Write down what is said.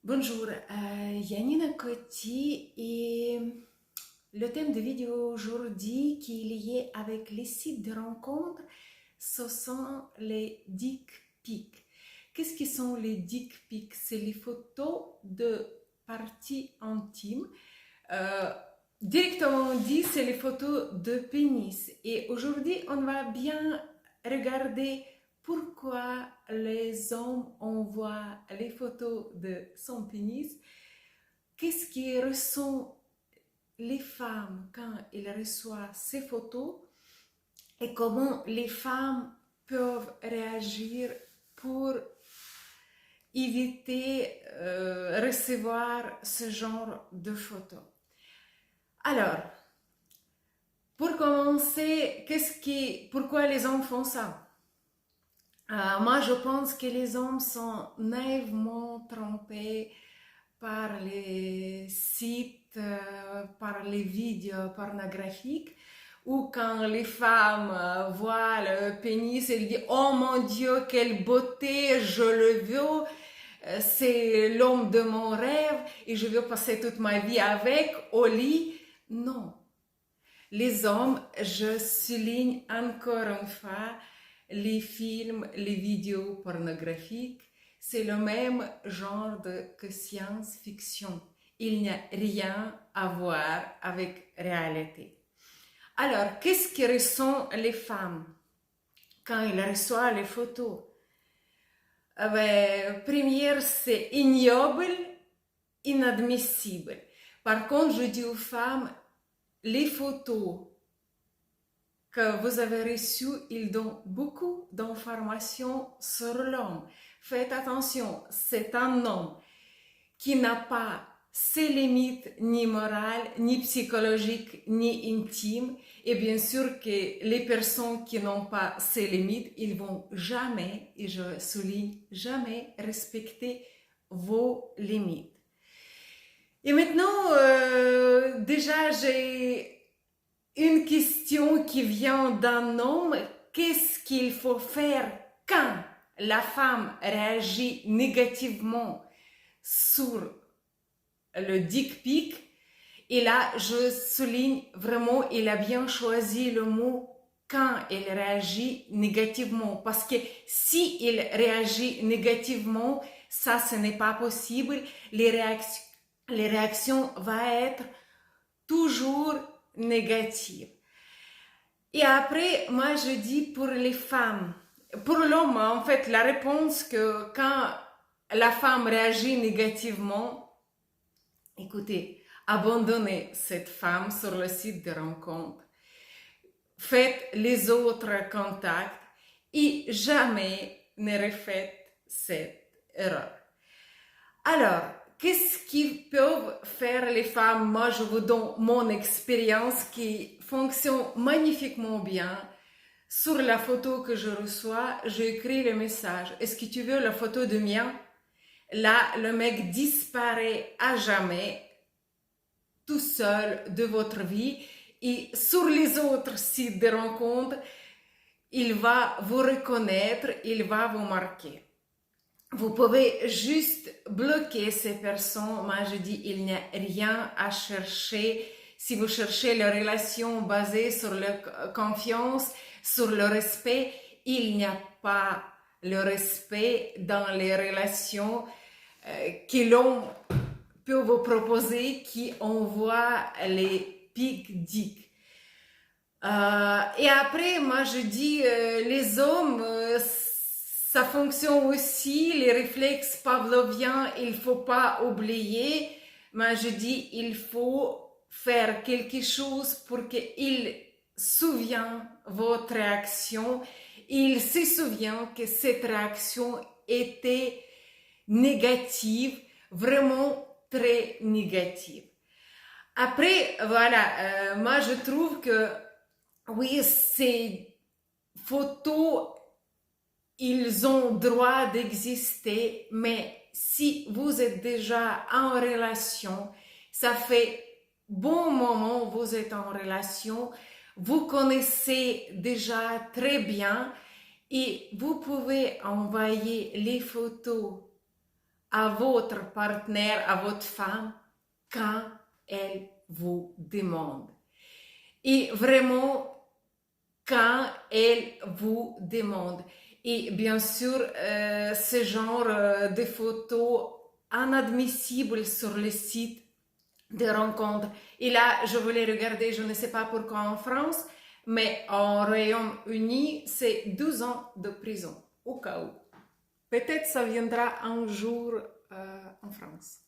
Bonjour, Yanina Coty et le thème de vidéo aujourd'hui qui est lié avec les sites de rencontres, ce sont les dick pics. Qu'est-ce que sont les dick pics? C'est les photos de parties intimes. Euh, Directement dit, c'est les photos de pénis. Et aujourd'hui, on va bien regarder pourquoi les hommes envoient les photos de son pénis. Qu'est-ce qui ressent les femmes quand ils reçoivent ces photos et comment les femmes peuvent réagir pour éviter recevoir ce genre de photos. Alors, pour commencer, pourquoi les hommes font ça? Moi, je pense que les hommes sont naïvement trompés par les sites, par les vidéos pornographiques, ou quand les femmes voient le pénis, elles disent «Oh mon Dieu, quelle beauté, je le veux, c'est l'homme de mon rêve et je veux passer toute ma vie avec au lit». Non. Les hommes, je souligne encore une fois, les films, les vidéos pornographiques, c'est le même genre que science-fiction. Il n'y a rien à voir avec réalité. Alors, qu'est-ce que ressentent les femmes quand elles reçoivent les photos? Première, c'est ignoble, inadmissible. Par contre, je dis aux femmes, les photos que vous avez reçues, ils donnent beaucoup d'informations sur l'homme. Faites attention, c'est un homme qui n'a pas ses limites ni morales, ni psychologiques, ni intimes. Et bien sûr que les personnes qui n'ont pas ces limites, ils vont jamais, et je souligne jamais, respecter vos limites. Et maintenant, déjà, j'ai une question qui vient d'un homme. Qu'est-ce qu'il faut faire quand la femme réagit négativement sur le dick pic? Et là, je souligne vraiment, il a bien choisi le mot quand il réagit négativement. Parce que si il réagit négativement, ça, ce n'est pas possible. Les réactions vont être toujours négatives. Et après, moi, je dis pour les femmes, pour l'homme, en fait, la réponse que quand la femme réagit négativement, écoutez, abandonnez cette femme sur le site de rencontre, faites les autres contacts et jamais ne refaites cette erreur. Alors, qu'est-ce qu'ils peuvent faire les femmes? Moi, je vous donne mon expérience qui fonctionne magnifiquement bien. Sur la photo que je reçois, j'écris le message. Est-ce que tu veux la photo de mien? Là, le mec disparaît à jamais, tout seul de votre vie. Et sur les autres sites de rencontres, il va vous reconnaître, il va vous marquer. Vous pouvez juste bloquer ces personnes. Moi, je dis, il n'y a rien à chercher. Si vous cherchez la relation basée sur la confiance, sur le respect, il n'y a pas le respect dans les relations que l'on peut vous proposer qui envoie les pics dicks. Et après, moi, je dis, les hommes, ça fonctionne aussi, les réflexes pavloviens, il faut pas oublier. Moi, je dis, il faut faire quelque chose pour qu'il souvienne votre réaction. Il se souvient que cette réaction était négative, vraiment très négative. Après, voilà, moi, je trouve que oui, ces photos, ils ont droit d'exister, mais si vous êtes déjà en relation, ça fait bon moment que vous êtes en relation, vous connaissez déjà très bien et vous pouvez envoyer les photos à votre partenaire, à votre femme, quand elle vous demande. Et vraiment, quand elle vous demande. Et bien sûr, ce genre de photos inadmissibles sur le site de rencontres. Et là, je voulais regarder, je ne sais pas pourquoi en France, mais en Royaume-Uni, c'est 12 ans de prison, au cas où. Peut-être ça viendra un jour en France.